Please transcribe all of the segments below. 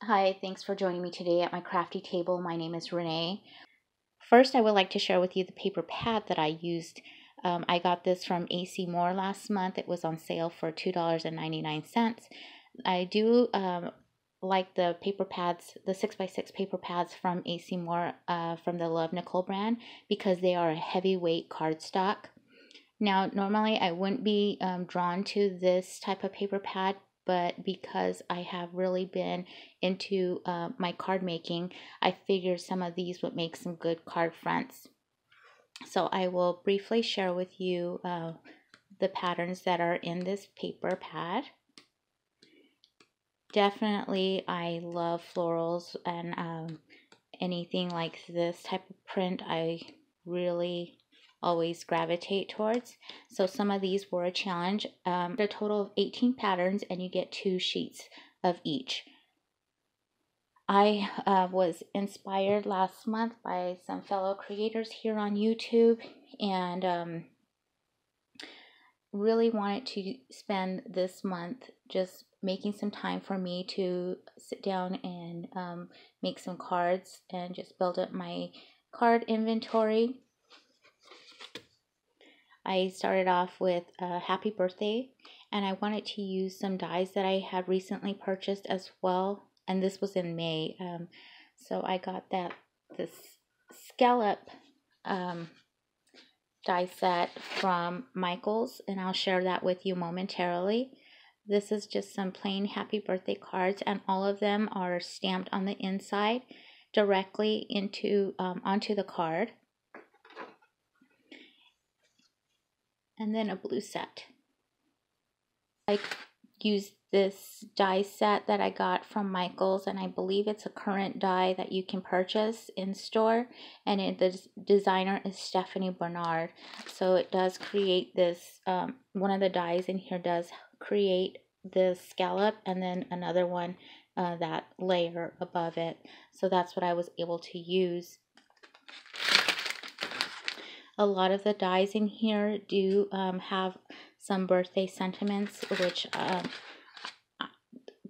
Hi, thanks for joining me today at my crafty table. My name is Renee. First, I would like to share with you the paper pad that I used. I got this from AC Moore last month. It was on sale for $2.99. I do like the paper pads, the 6x6 paper pads from AC Moore from the Love Nicole brand because they are a heavyweight cardstock. Now, normally I wouldn't be drawn to this type of paper pad, but because I have really been into my card making, I figured some of these would make some good card fronts. So I will briefly share with you the patterns that are in this paper pad. Definitely, I love florals and anything like this type of print. I really always gravitate towards. So some of these were a challenge. A total of 18 patterns, and you get 2 sheets of each. I was inspired last month by some fellow creators here on YouTube, and really wanted to spend this month just making some time for me to sit down and make some cards and just build up my card inventory. I started off with a happy birthday, and I wanted to use some dies that I had recently purchased as well, and this was in May. So I got this scallop die set from Michaels, and I'll share that with you momentarily. This is just some plain happy birthday cards, and all of them are stamped on the inside directly into onto the card. And then a blue set. I used this die set that I got from Michaels, and I believe it's a current die that you can purchase in store, and the designer is Stephanie Bernard. So it does create this, one of the dies in here does create this scallop, and then another one, that layer above it. So that's what I was able to use. A lot of the dies in here do have some birthday sentiments, which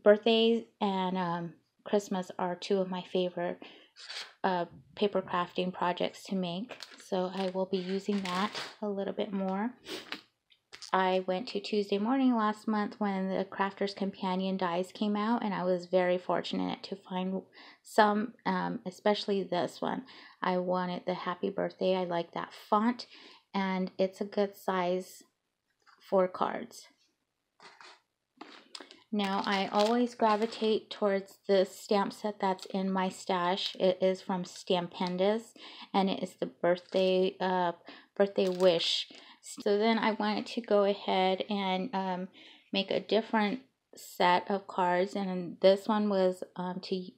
birthdays and Christmas are 2 of my favorite paper crafting projects to make. So I will be using that a little bit more. I went to Tuesday Morning last month when the Crafter's Companion dies came out, and I was very fortunate to find some, especially this one. I wanted the Happy Birthday. I like that font, and it's a good size for cards. Now, I always gravitate towards this stamp set that's in my stash. It is from Stampendous, and it is the birthday wish. So then I wanted to go ahead and make a different set of cards, and this one was to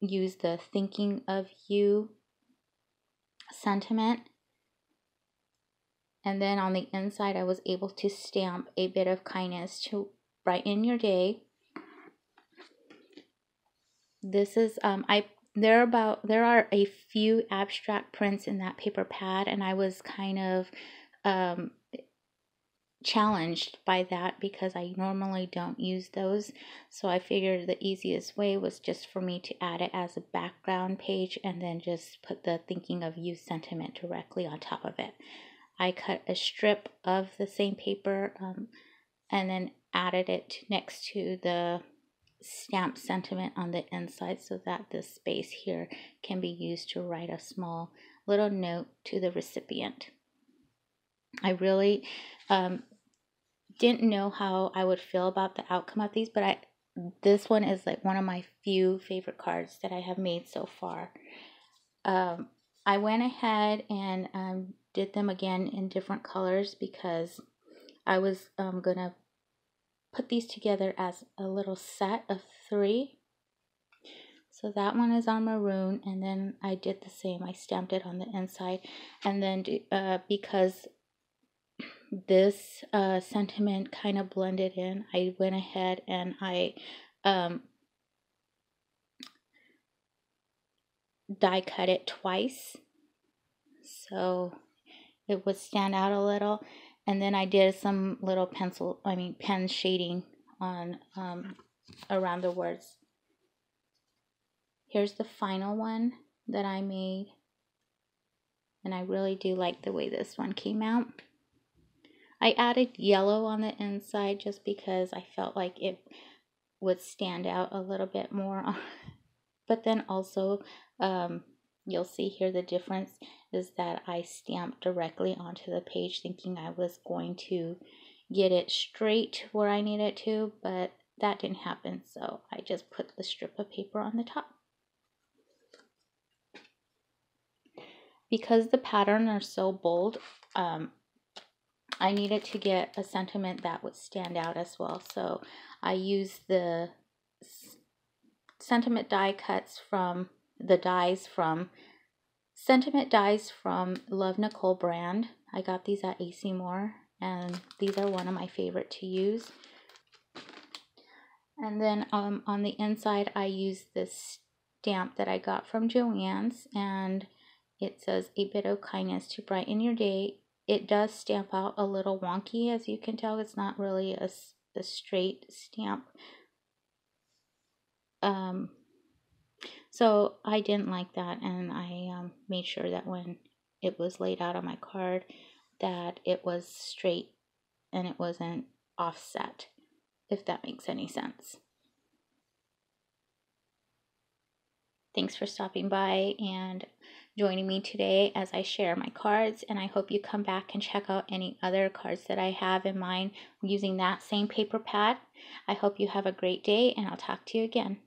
use the thinking of you sentiment. And then on the inside I was able to stamp a bit of kindness to brighten your day. This is there are a few abstract prints in that paper pad, and I was kind of challenged by that because I normally don't use those. So I figured the easiest way was just for me to add it as a background page and then just put the thinking of you sentiment directly on top of it. I cut a strip of the same paper and then added it next to the stamp sentiment on the inside so that this space here can be used to write a small little note to the recipient. I really didn't know how I would feel about the outcome of these, but this one is like one of my few favorite cards that I have made so far. I went ahead and did them again in different colors because I was gonna put these together as a little set of 3. So that one is on maroon, and then I did the same. I stamped it on the inside, and then because this sentiment kind of blended in, I went ahead and I die cut it twice so it would stand out a little, and then I did some little pen shading on around the words. Here's the final one that I made, and I really do like the way this one came out. I added yellow on the inside just because I felt like it would stand out a little bit more. But then also, you'll see here the difference is that I stamped directly onto the page thinking I was going to get it straight where I need it to, but that didn't happen, so I just put the strip of paper on the top. Because the pattern are so bold, I needed to get a sentiment that would stand out as well, so I used the sentiment die cuts from the dies from Sentiment dies from Love Nicole brand. I got these at AC Moore, and these are one of my favorite to use. And then on the inside, I used this stamp that I got from Joann's, and it says a bit of kindness to brighten your day. It does stamp out a little wonky, as you can tell. It's not really a straight stamp. So I didn't like that, and I made sure that when it was laid out on my card that it was straight and it wasn't offset, if that makes any sense. Thanks for stopping by and joining me today as I share my cards, and I hope you come back and check out any other cards that I have in mind using that same paper pad. I hope you have a great day, and I'll talk to you again.